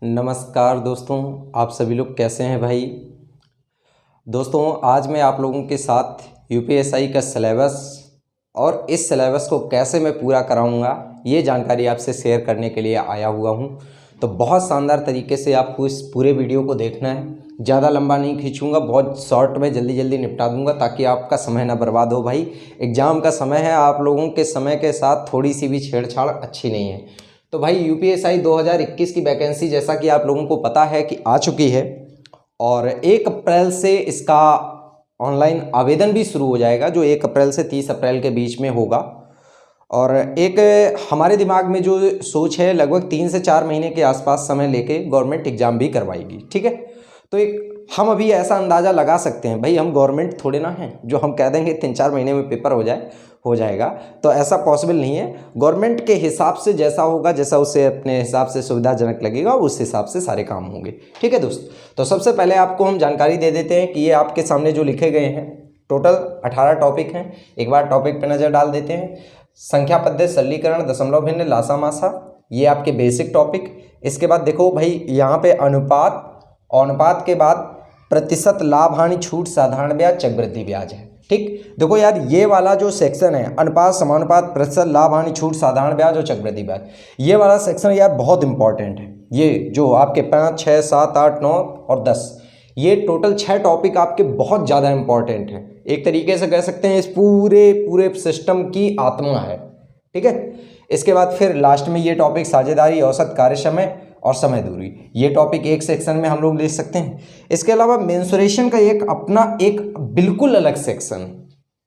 नमस्कार दोस्तों, आप सभी लोग कैसे हैं भाई। दोस्तों आज मैं आप लोगों के साथ यूपीएसआई का सिलेबस और इस सिलेबस को कैसे मैं पूरा कराऊंगा ये जानकारी आपसे शेयर करने के लिए आया हुआ हूं। तो बहुत शानदार तरीके से आपको इस पूरे वीडियो को देखना है। ज़्यादा लंबा नहीं खींचूंगा, बहुत शॉर्ट में जल्दी जल्दी निपटा दूंगा ताकि आपका समय ना बर्बाद हो। भाई एग्ज़ाम का समय है, आप लोगों के समय के साथ थोड़ी सी भी छेड़छाड़ अच्छी नहीं है। तो भाई यूपीएसआई 2021 की वैकेंसी जैसा कि आप लोगों को पता है कि आ चुकी है और 1 अप्रैल से इसका ऑनलाइन आवेदन भी शुरू हो जाएगा, जो 1 अप्रैल से 30 अप्रैल के बीच में होगा। और एक हमारे दिमाग में जो सोच है, लगभग 3 से 4 महीने के आसपास समय लेके गवर्नमेंट एग्ज़ाम भी करवाएगी, ठीक है। तो एक हम अभी ऐसा अंदाज़ा लगा सकते हैं, भाई हम गवर्नमेंट थोड़े ना हैं जो हम कह देंगे 3-4 महीने में पेपर हो जाएगा, तो ऐसा पॉसिबल नहीं है। गवर्नमेंट के हिसाब से जैसा होगा, जैसा उसे अपने हिसाब से सुविधाजनक लगेगा, उस हिसाब से सारे काम होंगे, ठीक है दोस्त। तो सबसे पहले आपको हम जानकारी दे देते हैं कि ये आपके सामने जो लिखे गए हैं टोटल 18 टॉपिक हैं। एक बार टॉपिक पर नज़र डाल देते हैं। संख्या पद्धति, सरलीकरण, दशमलव भिन्न, लासा मासा, ये आपके बेसिक टॉपिक। इसके बाद देखो भाई यहाँ पे अनुपात के बाद प्रतिशत, लाभ हानि, छूट, साधारण ब्याज, चक्रवृद्धि ब्याज है, ठीक। देखो यार ये वाला जो सेक्शन है, अनुपात, समानुपात, प्रतिशत, लाभ हानि, छूट, साधारण ब्याज और चक्रवृद्धि ब्याज, ये वाला सेक्शन यार बहुत इंपॉर्टेंट है। ये जो आपके 5, 6, 7, 8, 9 और 10, ये टोटल 6 टॉपिक आपके बहुत ज़्यादा इंपॉर्टेंट हैं। एक तरीके से कह सकते हैं इस पूरे सिस्टम की आत्मा है, ठीक है। इसके बाद फिर लास्ट में ये टॉपिक साझेदारी, औसत कार्य समय और समय दूरी, ये टॉपिक एक सेक्शन में हम लोग ले सकते हैं। इसके अलावा मेंसुरेशन का एक अपना एक बिल्कुल अलग सेक्शन,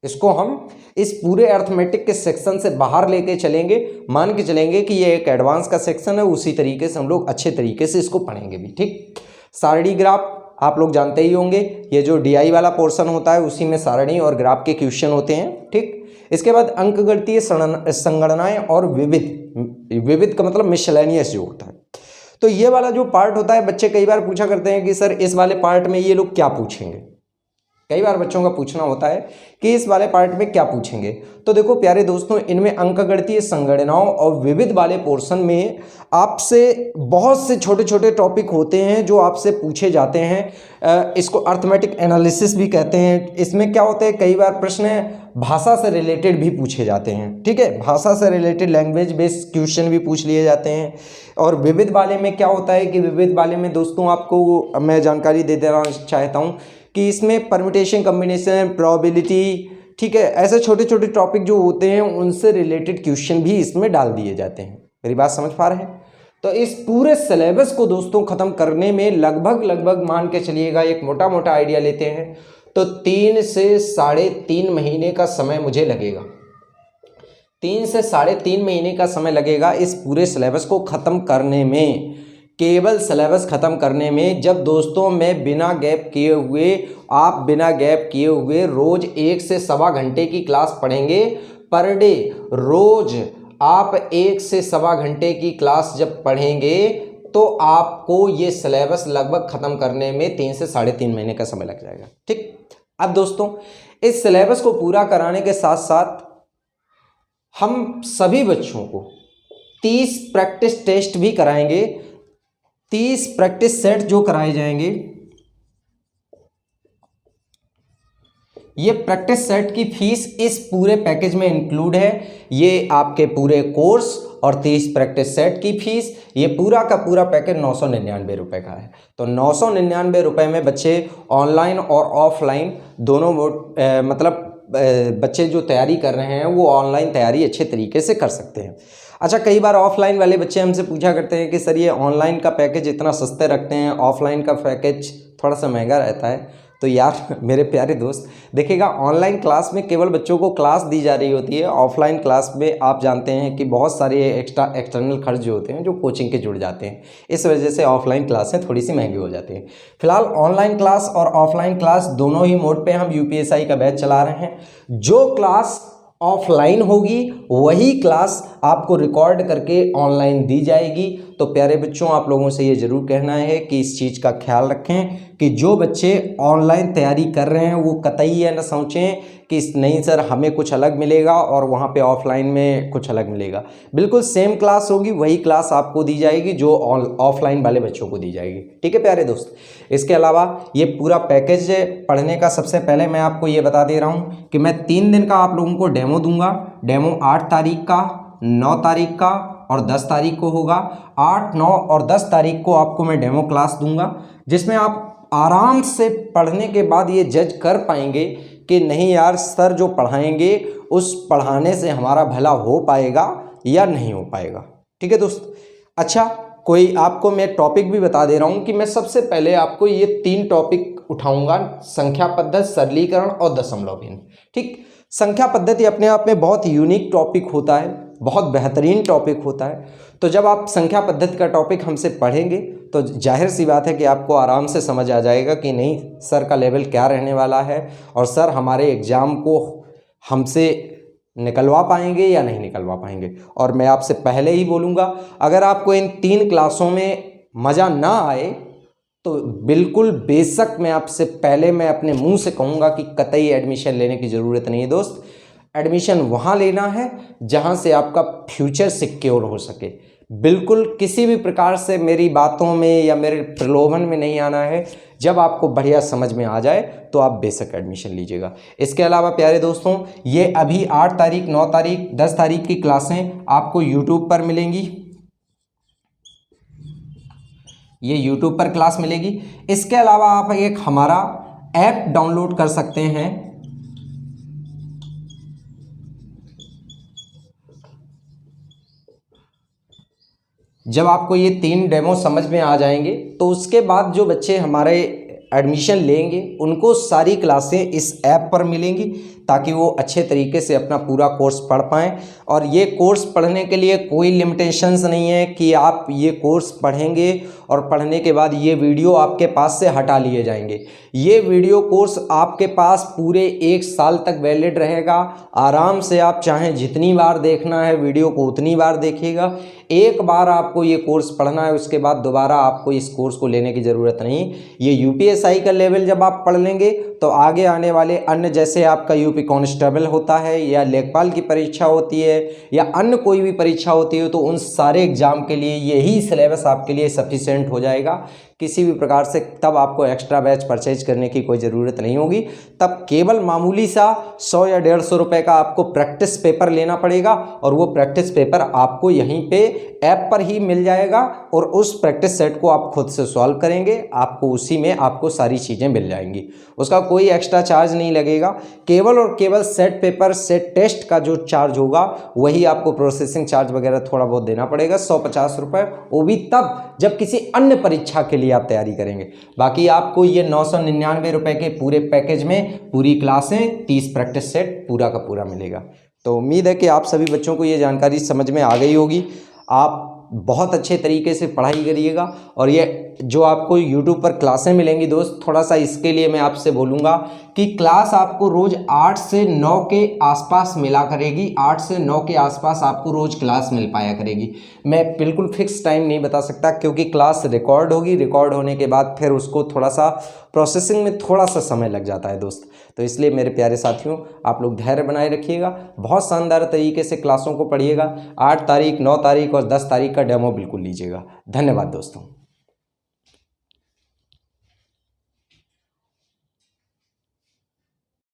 इसको हम इस पूरे अर्थमेटिक के सेक्शन से बाहर लेके चलेंगे। मान के चलेंगे कि ये एक एडवांस का सेक्शन है, उसी तरीके से हम लोग अच्छे तरीके से इसको पढ़ेंगे भी, ठीक। सारणी ग्राफ आप लोग जानते ही होंगे, ये जो डीआई वाला पोर्शन होता है उसी में सारणी और ग्राफ के क्वेश्चन होते हैं, ठीक। इसके बाद अंकगणितीय संगणनाएं और विविध का मतलब मिसलेनियस जो होता है। तो ये वाला जो पार्ट होता है, बच्चे कई बार पूछा करते हैं कि सर इस वाले पार्ट में ये लोग क्या पूछेंगे। कई बार बच्चों का पूछना होता है कि इस वाले पार्ट में क्या पूछेंगे। तो देखो प्यारे दोस्तों, इनमें अंकगणितीय संगणनाओं और विविध वाले पोर्शन में आपसे बहुत से छोटे छोटे टॉपिक होते हैं जो आपसे पूछे जाते हैं। इसको अर्थमेटिक एनालिसिस भी कहते हैं। इसमें क्या होता है, कई बार प्रश्न भाषा से रिलेटेड भी पूछे जाते हैं, ठीक है। भाषा से रिलेटेड लैंग्वेज बेस्ड क्वेश्चन भी पूछ लिए जाते हैं। और विविध वाले में क्या होता है कि विविध वाले में दोस्तों आपको मैं जानकारी दे देना चाहता हूँ कि इसमें परम्यूटेशन, कम्बिनेशन, प्रोबेबिलिटी, ठीक है, ऐसे छोटे छोटे टॉपिक जो होते हैं उनसे रिलेटेड क्वेश्चन भी इसमें डाल दिए जाते हैं। मेरी बात समझ पा रहे हैं। तो इस पूरे सिलेबस को दोस्तों ख़त्म करने में लगभग मान के चलिएगा, एक मोटा मोटा आइडिया लेते हैं तो 3 से 3.5 महीने का समय मुझे लगेगा। 3 से 3.5 महीने का समय लगेगा इस पूरे सिलेबस को ख़त्म करने में, केवल सिलेबस ख़त्म करने में। जब दोस्तों मैं बिना गैप किए हुए रोज़ 1 से सवा घंटे की क्लास पढ़ेंगे पर डे। रोज़ आप 1 से सवा घंटे की क्लास जब पढ़ेंगे तो आपको ये सिलेबस लगभग ख़त्म करने में 3 से 3.5 महीने का समय लग जाएगा, ठीक। अब दोस्तों इस सिलेबस को पूरा कराने के साथ साथ हम सभी बच्चों को 30 प्रैक्टिस टेस्ट भी कराएंगे। 30 प्रैक्टिस सेट जो कराए जाएंगे, ये प्रैक्टिस सेट की फीस इस पूरे पैकेज में इंक्लूड है। ये आपके पूरे कोर्स और 30 प्रैक्टिस सेट की फीस, ये पूरा का पूरा पैकेज 999 रुपये का है। तो 999 रुपये में बच्चे ऑनलाइन और ऑफलाइन दोनों मतलब बच्चे जो तैयारी कर रहे हैं वो ऑनलाइन तैयारी अच्छे तरीके से कर सकते हैं। अच्छा, कई बार ऑफलाइन वाले बच्चे हमसे पूछा करते हैं कि सर ये ऑनलाइन का पैकेज इतना सस्ते रखते हैं, ऑफलाइन का पैकेज थोड़ा सा महंगा रहता है। तो यार मेरे प्यारे दोस्त, देखिएगा ऑनलाइन क्लास में केवल बच्चों को क्लास दी जा रही होती है। ऑफलाइन क्लास में आप जानते हैं कि बहुत सारे एक्सटर्नल खर्च जो होते हैं जो कोचिंग के जुड़ जाते हैं, इस वजह से ऑफलाइन क्लासें थोड़ी सी महंगी हो जाती हैं। फिलहाल ऑनलाइन क्लास और ऑफलाइन क्लास दोनों ही मोड पे हम यूपीएसआई का बैच चला रहे हैं। जो क्लास ऑफलाइन होगी वही क्लास आपको रिकॉर्ड करके ऑनलाइन दी जाएगी। तो प्यारे बच्चों, आप लोगों से ये ज़रूर कहना है कि इस चीज़ का ख्याल रखें कि जो बच्चे ऑनलाइन तैयारी कर रहे हैं वो कतई ये ना सोचें कि नहीं सर हमें कुछ अलग मिलेगा और वहाँ पे ऑफलाइन में कुछ अलग मिलेगा। बिल्कुल सेम क्लास होगी, वही क्लास आपको दी जाएगी जो ऑफलाइन वाले बच्चों को दी जाएगी। ठीक है प्यारे दोस्त। इसके अलावा ये पूरा पैकेज पढ़ने का सबसे पहले मैं आपको ये बता दे रहा हूँ कि मैं 3 दिन का आप लोगों को डेमो दूंगा। डेमो 8 तारीख का, 9 तारीख का और 10 तारीख को होगा। 8, 9 और 10 तारीख को आपको मैं डेमो क्लास दूंगा, जिसमें आप आराम से पढ़ने के बाद ये जज कर पाएंगे कि नहीं यार सर जो पढ़ाएंगे उस पढ़ाने से हमारा भला हो पाएगा या नहीं हो पाएगा। ठीक है दोस्त। अच्छा, कोई आपको मैं टॉपिक भी बता दे रहा हूँ कि मैं सबसे पहले आपको ये 3 टॉपिक उठाऊंगा, संख्या पद्धति, सरलीकरण और दशमलव भिन्न। ठीक, संख्या पद्धति अपने आप में बहुत यूनिक टॉपिक होता है, बहुत बेहतरीन टॉपिक होता है। तो जब आप संख्या पद्धति का टॉपिक हमसे पढ़ेंगे तो जाहिर सी बात है कि आपको आराम से समझ आ जाएगा कि नहीं सर का लेवल क्या रहने वाला है और सर हमारे एग्ज़ाम को हमसे निकलवा पाएंगे या नहीं निकलवा पाएंगे। और मैं आपसे पहले ही बोलूँगा, अगर आपको इन 3 क्लासों में मज़ा ना आए तो बिल्कुल बेशक मैं आपसे पहले मैं अपने मुंह से कहूँगा कि कतई एडमिशन लेने की ज़रूरत नहीं है दोस्त। एडमिशन वहाँ लेना है जहाँ से आपका फ्यूचर सिक्योर हो सके। बिल्कुल किसी भी प्रकार से मेरी बातों में या मेरे प्रलोभन में नहीं आना है। जब आपको बढ़िया समझ में आ जाए तो आप बेशक एडमिशन लीजिएगा। इसके अलावा प्यारे दोस्तों, ये अभी 8 तारीख, 9 तारीख, 10 तारीख की क्लासें आपको यूट्यूब पर मिलेंगी। ये यूट्यूब पर क्लास मिलेगी। इसके अलावा आप एक हमारा ऐप डाउनलोड कर सकते हैं। जब आपको ये 3 डेमो समझ में आ जाएंगे तो उसके बाद जो बच्चे हमारे एडमिशन लेंगे उनको सारी क्लासें इस ऐप पर मिलेंगी ताकि वो अच्छे तरीके से अपना पूरा कोर्स पढ़ पाएँ। और ये कोर्स पढ़ने के लिए कोई लिमिटेशंस नहीं है कि आप ये कोर्स पढ़ेंगे और पढ़ने के बाद ये वीडियो आपके पास से हटा लिए जाएंगे। ये वीडियो कोर्स आपके पास पूरे 1 साल तक वैलिड रहेगा। आराम से आप चाहें जितनी बार देखना है वीडियो को उतनी बार देखिएगा। एक बार आपको ये कोर्स पढ़ना है, उसके बाद दोबारा आपको इस कोर्स को लेने की ज़रूरत नहीं। ये यूपीएसआई का लेवल जब आप पढ़ लेंगे तो आगे आने वाले अन्य, जैसे आपका यूपी कांस्टेबल होता है या लेखपाल की परीक्षा होती है या अन्य कोई भी परीक्षा होती है, तो उन सारे एग्जाम के लिए यही सिलेबस आपके लिए सफिशिएंट हो जाएगा। किसी भी प्रकार से तब आपको एक्स्ट्रा बैच परचेज करने की कोई ज़रूरत नहीं होगी। तब केवल मामूली सा 100 या 150 रुपये का आपको प्रैक्टिस पेपर लेना पड़ेगा और वो प्रैक्टिस पेपर आपको यहीं पे ऐप पर ही मिल जाएगा और उस प्रैक्टिस सेट को आप खुद से सॉल्व करेंगे, आपको उसी में आपको सारी चीज़ें मिल जाएंगी। उसका कोई एक्स्ट्रा चार्ज नहीं लगेगा। केवल और केवल सेट पेपर, सेट टेस्ट का जो चार्ज होगा वही आपको प्रोसेसिंग चार्ज वगैरह थोड़ा बहुत देना पड़ेगा, 150 रुपये। वो भी तब जब किसी अन्य परीक्षा के लिए आप तैयारी करेंगे। बाकी आपको ये 999 रुपये के पूरे पैकेज में पूरी क्लासें, 30 प्रैक्टिस सेट पूरा का पूरा मिलेगा। तो उम्मीद है कि आप सभी बच्चों को ये जानकारी समझ में आ गई होगी। आप बहुत अच्छे तरीके से पढ़ाई करिएगा और ये जो आपको YouTube पर क्लासें मिलेंगी दोस्त, थोड़ा सा इसके लिए मैं आपसे बोलूँगा कि क्लास आपको रोज़ 8 से 9 के आसपास मिला करेगी। 8 से 9 के आसपास आपको रोज़ क्लास मिल पाया करेगी। मैं बिल्कुल फिक्स टाइम नहीं बता सकता क्योंकि क्लास रिकॉर्ड होगी। रिकॉर्ड होने के बाद फिर उसको थोड़ा सा प्रोसेसिंग में थोड़ा सा समय लग जाता है दोस्त। तो इसलिए मेरे प्यारे साथियों, आप लोग धैर्य बनाए रखिएगा, बहुत शानदार तरीके से क्लासों को पढ़िएगा। 8 तारीख, 9 तारीख और 10 तारीख का डेमो बिल्कुल लीजिएगा। धन्यवाद दोस्तों।